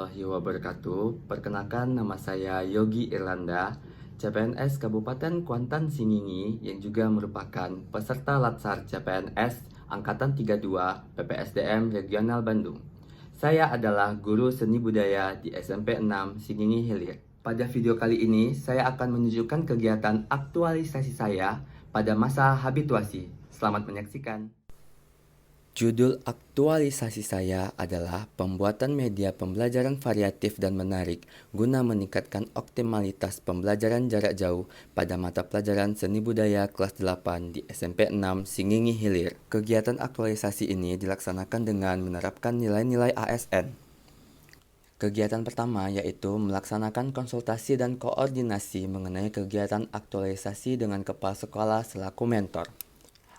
warahmatullahi wabarakatuh. Perkenalkan, nama saya Yogi Irlanda, CPNS Kabupaten Kuantan Singingi yang juga merupakan peserta Latsar CPNS Angkatan 32 PPSDM Regional Bandung. Saya adalah guru seni budaya di SMP 6 Singingi Hilir. Pada video kali ini, saya akan menunjukkan kegiatan aktualisasi saya pada masa habituasi. Selamat menyaksikan. Judul aktualisasi saya adalah pembuatan media pembelajaran variatif dan menarik guna meningkatkan optimalitas pembelajaran jarak jauh pada mata pelajaran seni budaya kelas 8 di SMP 6 Singingi Hilir. Kegiatan aktualisasi ini dilaksanakan dengan menerapkan nilai-nilai ASN. Kegiatan pertama yaitu melaksanakan konsultasi dan koordinasi mengenai kegiatan aktualisasi dengan kepala sekolah selaku mentor.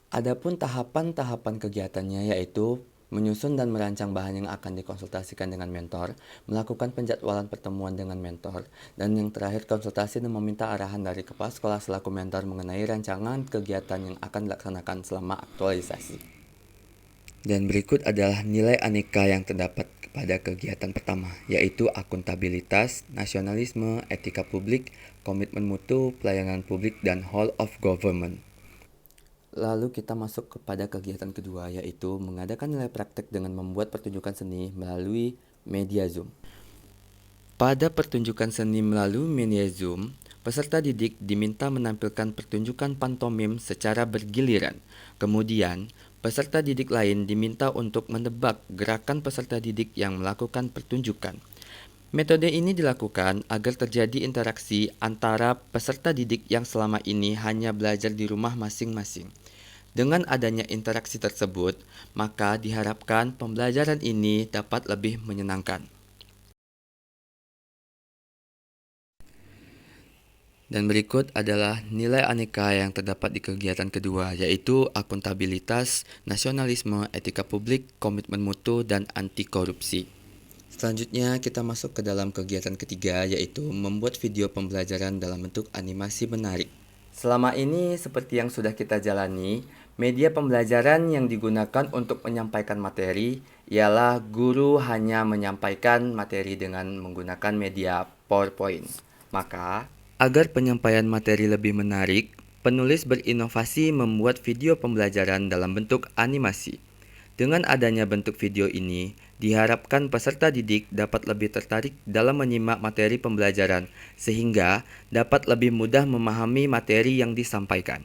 Adapun tahapan-tahapan kegiatannya yaitu menyusun dan merancang bahan yang akan dikonsultasikan dengan mentor, melakukan penjadwalan pertemuan dengan mentor, dan yang terakhir konsultasi dan meminta arahan dari kepala sekolah selaku mentor mengenai rancangan kegiatan yang akan dilaksanakan selama aktualisasi. Dan berikut adalah nilai aneka yang terdapat pada kegiatan pertama, yaitu akuntabilitas, nasionalisme, etika publik, komitmen mutu, pelayanan publik, dan whole of government. Lalu kita masuk kepada kegiatan kedua, yaitu mengadakan nilai praktek dengan membuat pertunjukan seni melalui media Zoom. Pada pertunjukan seni melalui media Zoom, peserta didik diminta menampilkan pertunjukan pantomim secara bergiliran. Kemudian, peserta didik lain diminta untuk menebak gerakan peserta didik yang melakukan pertunjukan. Metode ini dilakukan agar terjadi interaksi antara peserta didik yang selama ini hanya belajar di rumah masing-masing. Dengan adanya interaksi tersebut, maka diharapkan pembelajaran ini dapat lebih menyenangkan. Dan berikut adalah nilai aneka yang terdapat di kegiatan kedua, yaitu akuntabilitas, nasionalisme, etika publik, komitmen mutu, dan anti korupsi. Selanjutnya kita masuk ke dalam kegiatan ketiga, yaitu membuat video pembelajaran dalam bentuk animasi menarik. Selama ini seperti yang sudah kita jalani, media pembelajaran yang digunakan untuk menyampaikan materi ialah guru hanya menyampaikan materi dengan menggunakan media PowerPoint. Maka, agar penyampaian materi lebih menarik, penulis berinovasi membuat video pembelajaran dalam bentuk animasi. Dengan adanya bentuk video ini, diharapkan peserta didik dapat lebih tertarik dalam menyimak materi pembelajaran, sehingga dapat lebih mudah memahami materi yang disampaikan.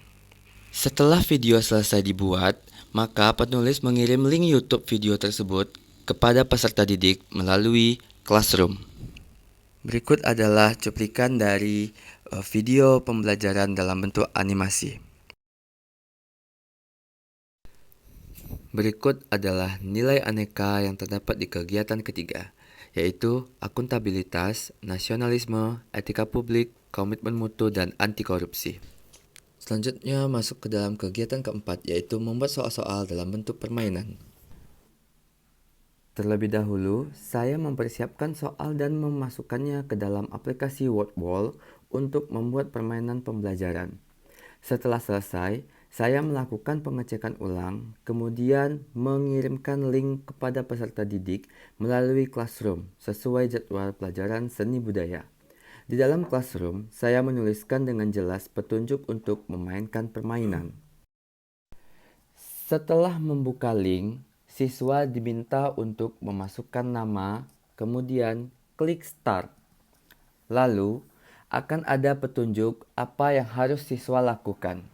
Setelah video selesai dibuat, maka penulis mengirim link YouTube video tersebut kepada peserta didik melalui Classroom. Berikut adalah cuplikan dari video pembelajaran dalam bentuk animasi. Berikut adalah nilai aneka yang terdapat di kegiatan ketiga, yaitu akuntabilitas, nasionalisme, etika publik, komitmen mutu, dan anti korupsi. Selanjutnya masuk ke dalam kegiatan keempat, yaitu membuat soal-soal dalam bentuk permainan. Terlebih dahulu, saya mempersiapkan soal dan memasukkannya ke dalam aplikasi Wordwall untuk membuat permainan pembelajaran. Setelah selesai, saya melakukan pengecekan ulang, kemudian mengirimkan link kepada peserta didik melalui Classroom sesuai jadwal pelajaran seni budaya. Di dalam Classroom, saya menuliskan dengan jelas petunjuk untuk memainkan permainan. Setelah membuka link, siswa diminta untuk memasukkan nama, kemudian klik Start. Lalu, akan ada petunjuk apa yang harus siswa lakukan.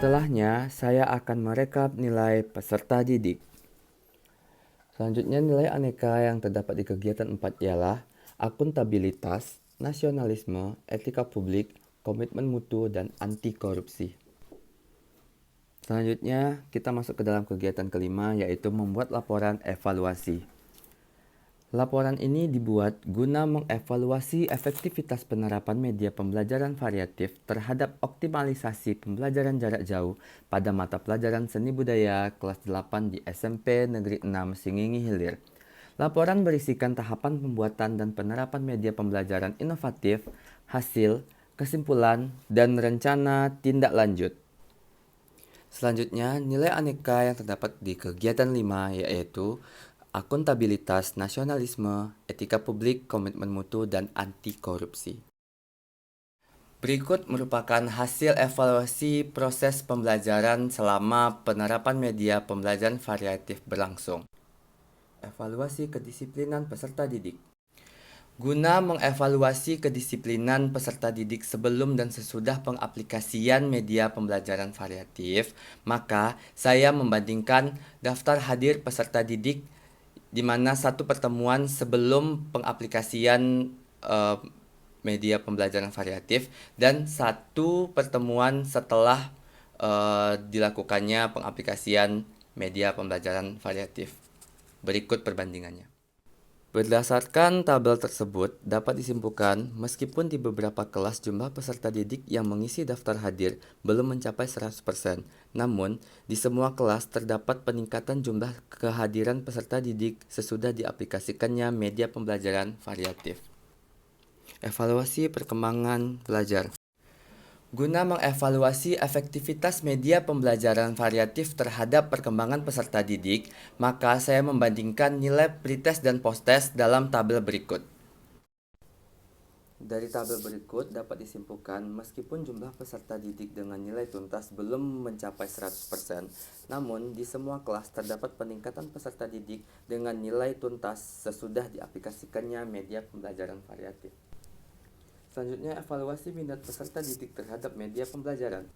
Setelahnya, saya akan merekap nilai peserta didik. Selanjutnya, nilai aneka yang terdapat di kegiatan 4 ialah akuntabilitas, nasionalisme, etika publik, komitmen mutu, dan anti korupsi. Selanjutnya, kita masuk ke dalam kegiatan kelima, yaitu membuat laporan evaluasi. Laporan ini dibuat guna mengevaluasi efektivitas penerapan media pembelajaran variatif terhadap optimalisasi pembelajaran jarak jauh pada mata pelajaran seni budaya kelas 8 di SMP Negeri 6 Singingi Hilir. Laporan berisikan tahapan pembuatan dan penerapan media pembelajaran inovatif, hasil, kesimpulan, dan rencana tindak lanjut. Selanjutnya, nilai aneka yang terdapat di kegiatan 5 yaitu akuntabilitas, nasionalisme, etika publik, komitmen mutu, dan anti korupsi. Berikut merupakan hasil evaluasi proses pembelajaran selama penerapan media pembelajaran variatif berlangsung. Evaluasi kedisiplinan peserta didik. Guna mengevaluasi kedisiplinan peserta didik sebelum dan sesudah pengaplikasian media pembelajaran variatif, maka saya membandingkan daftar hadir peserta didik di mana satu pertemuan sebelum pengaplikasian media pembelajaran variatif dan satu pertemuan setelah dilakukannya pengaplikasian media pembelajaran variatif. Berikut perbandingannya. Berdasarkan tabel tersebut, dapat disimpulkan meskipun di beberapa kelas jumlah peserta didik yang mengisi daftar hadir belum mencapai 100%, namun di semua kelas terdapat peningkatan jumlah kehadiran peserta didik sesudah diaplikasikannya media pembelajaran variatif. Evaluasi perkembangan belajar. Guna mengevaluasi efektivitas media pembelajaran variatif terhadap perkembangan peserta didik, maka saya membandingkan nilai pretest dan posttest dalam tabel berikut. Dari tabel berikut dapat disimpulkan meskipun jumlah peserta didik dengan nilai tuntas belum mencapai 100%, namun di semua kelas terdapat peningkatan peserta didik dengan nilai tuntas sesudah diaplikasikannya media pembelajaran variatif. Selanjutnya, evaluasi minat peserta didik terhadap media pembelajaran.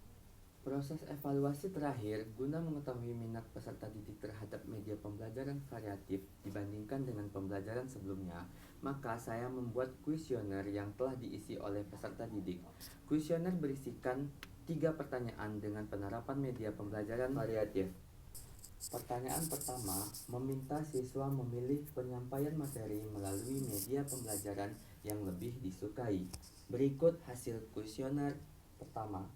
Proses evaluasi terakhir guna mengetahui minat peserta didik terhadap media pembelajaran variatif dibandingkan dengan pembelajaran sebelumnya, maka saya membuat kuesioner yang telah diisi oleh peserta didik. Kuesioner berisikan 3 pertanyaan dengan penerapan media pembelajaran variatif. Pertanyaan pertama, meminta siswa memilih penyampaian materi melalui media pembelajaran yang lebih disukai. Berikut hasil kuesioner pertama.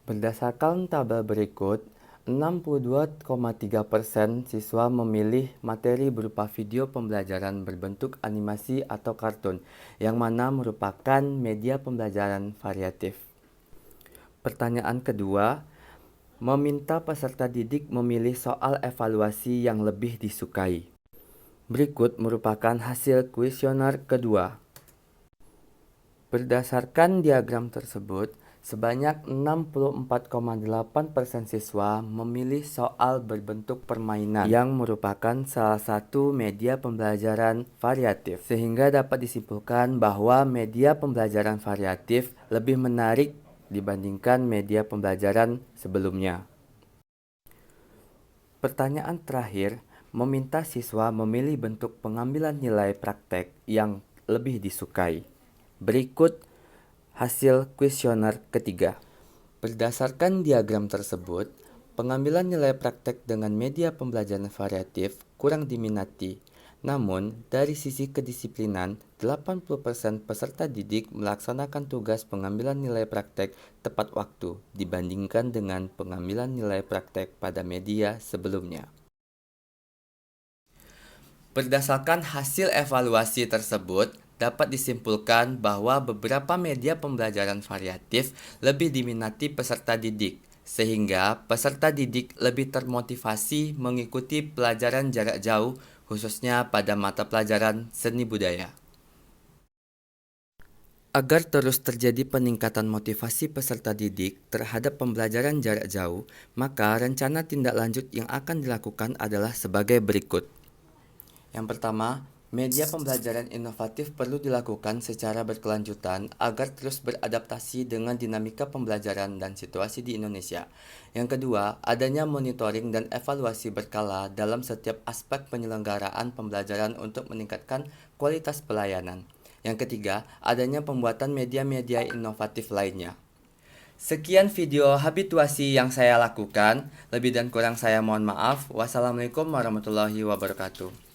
Berdasarkan tabel berikut, 62,3% siswa memilih materi berupa video pembelajaran berbentuk animasi atau kartun, yang mana merupakan media pembelajaran variatif. Pertanyaan kedua, meminta peserta didik memilih soal evaluasi yang lebih disukai. Berikut merupakan hasil kuesioner kedua. Berdasarkan diagram tersebut, sebanyak 64,8% siswa memilih soal berbentuk permainan yang merupakan salah satu media pembelajaran variatif, sehingga dapat disimpulkan bahwa media pembelajaran variatif lebih menarik dibandingkan media pembelajaran sebelumnya. Pertanyaan terakhir, meminta siswa memilih bentuk pengambilan nilai praktek yang lebih disukai. Berikut hasil kuesioner ketiga. Berdasarkan diagram tersebut, pengambilan nilai praktek dengan media pembelajaran variatif kurang diminati. Namun, dari sisi kedisiplinan, 80% peserta didik melaksanakan tugas pengambilan nilai praktek tepat waktu dibandingkan dengan pengambilan nilai praktek pada media sebelumnya. Berdasarkan hasil evaluasi tersebut, dapat disimpulkan bahwa beberapa media pembelajaran variatif lebih diminati peserta didik, sehingga peserta didik lebih termotivasi mengikuti pelajaran jarak jauh, khususnya pada mata pelajaran seni budaya. Agar terus terjadi peningkatan motivasi peserta didik terhadap pembelajaran jarak jauh, maka rencana tindak lanjut yang akan dilakukan adalah sebagai berikut. Yang pertama, Media pembelajaran inovatif perlu dilakukan secara berkelanjutan agar terus beradaptasi dengan dinamika pembelajaran dan situasi di Indonesia. Yang kedua, adanya monitoring dan evaluasi berkala dalam setiap aspek penyelenggaraan pembelajaran untuk meningkatkan kualitas pelayanan. Yang ketiga, adanya pembuatan media-media inovatif lainnya. Sekian video habituasi yang saya lakukan. Lebih dan kurang saya mohon maaf. Wassalamualaikum warahmatullahi wabarakatuh.